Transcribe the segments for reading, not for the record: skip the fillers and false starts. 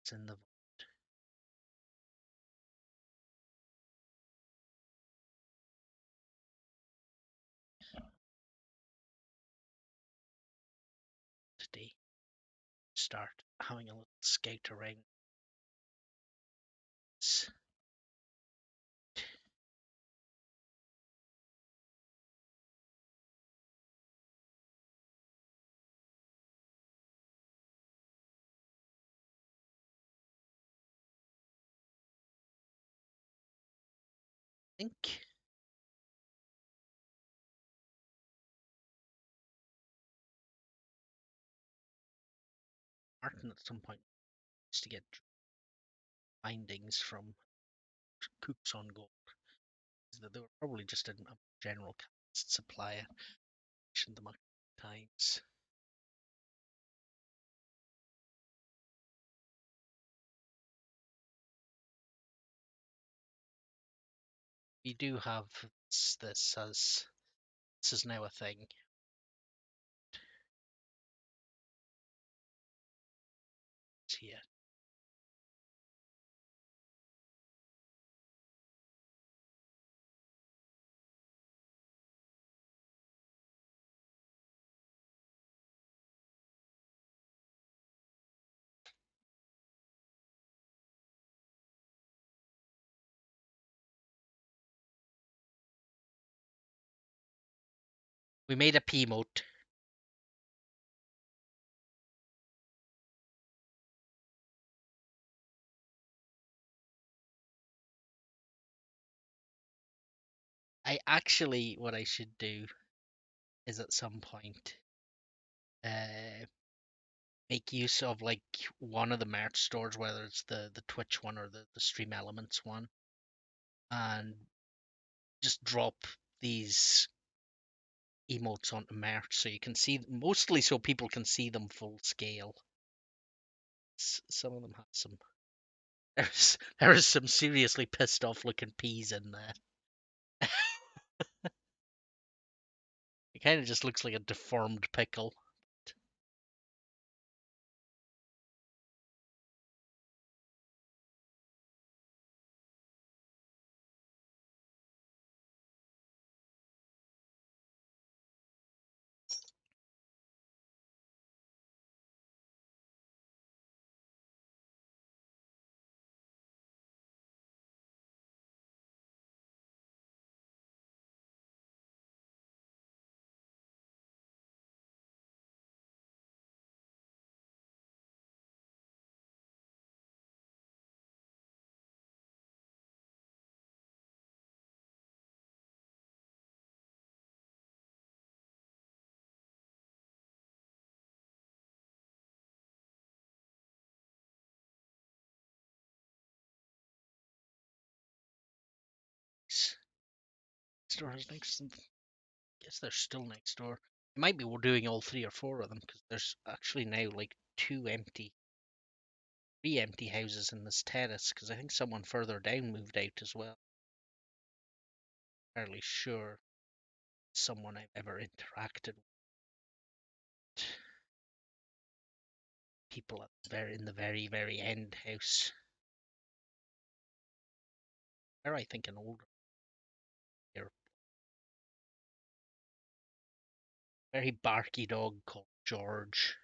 It's in the today. Start having a little scout around. I think Martin at some point used to get findings from cooks on gold. That they were probably just in a general supply in the times. We do have this as this is now a thing. It's here. We made a P mode. What I should do is at some point make use of like one of the merch stores, whether it's the Twitch one or the Stream Elements one, and just drop these emotes onto merch so you can see, mostly so people can see them full scale. Some of them have some. There is some seriously pissed off looking peas in there. It kind of just looks like a deformed pickle. Store is next. I guess they're still next door. It might be we're doing all three or four of them because there's actually now like three empty houses in this terrace. Because I think someone further down moved out as well. Fairly sure someone I've ever interacted with. People at in the very end house. Or I think an older here. Very barky dog called George.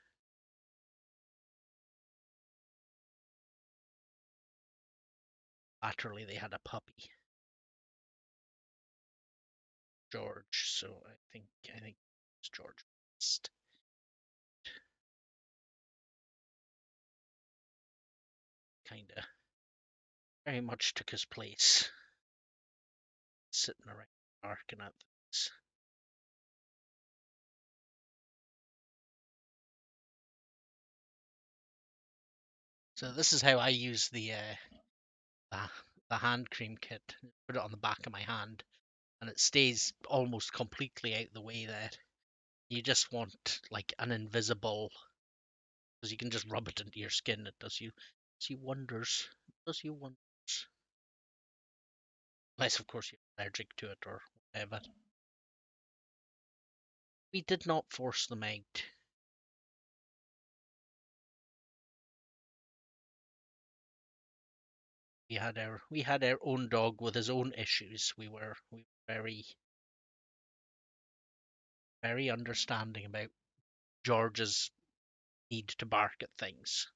Laterally they had a puppy. George, so I think it's George West. Kinda very much took his place. Sitting around barking at things. So this is how I use the hand cream kit. Put it on the back of my hand, and it stays almost completely out the way there. You just want like an invisible, because you can just rub it into your skin. It does you wonders. It does you wonders. Unless, of course, you're allergic to it or whatever. We did not force them out. we had our own dog with his own issues. We were very understanding about George's need to bark at things.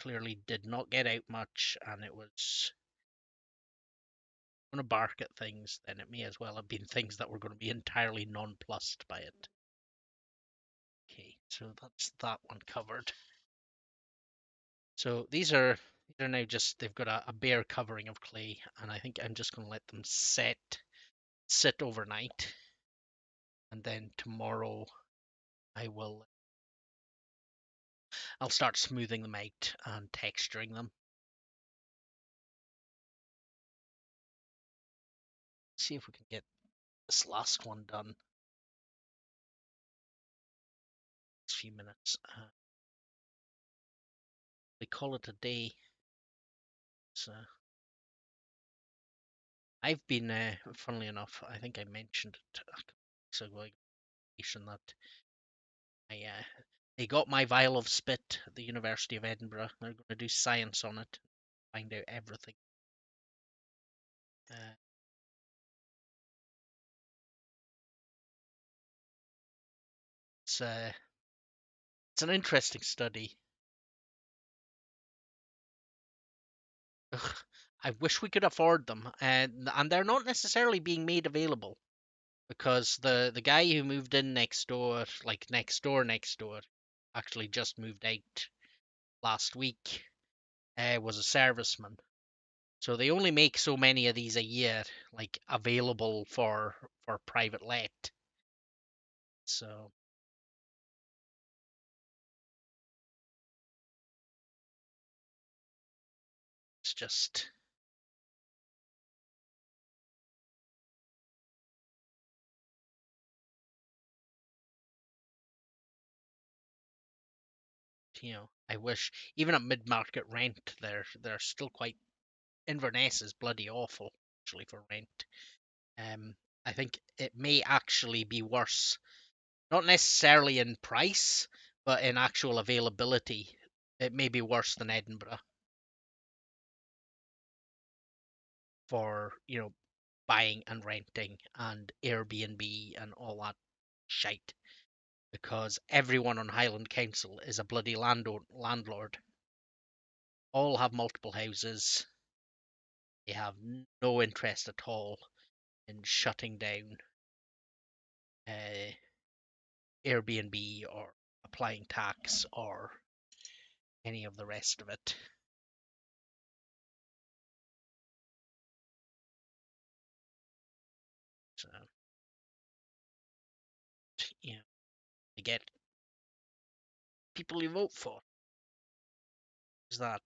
Clearly did not get out much, and it was going to bark at things, then it may as well have been things that were going to be entirely nonplussed by it. Okay, so that's that one covered. So these are now just they've got a bare covering of clay, and I think I'm just going to let them sit overnight, and then tomorrow I'll start smoothing them out and texturing them. See if we can get this last one done. Next few minutes. We call it a day. So I've been, funnily enough, I think I mentioned it a couple weeks ago that they got my vial of spit at the University of Edinburgh. They're going to do science on it, find out everything. Uh, it's an interesting study. Ugh, I wish we could afford them, and they're not necessarily being made available because the guy who moved in next door, like next door, actually just moved out last week, was a serviceman. So they only make so many of these a year, like available for private let. So it's just, I wish even at mid-market rent, they're still quite. Inverness is bloody awful actually for rent. Um, I think it may actually be worse, not necessarily in price, but in actual availability. It may be worse than Edinburgh for buying and renting and Airbnb and all that shite, because everyone on Highland Council is a bloody landlord. All have multiple houses. They have no interest at all in shutting down uh, Airbnb or applying tax or any of the rest of it. So, yeah, you get people you vote for. Is that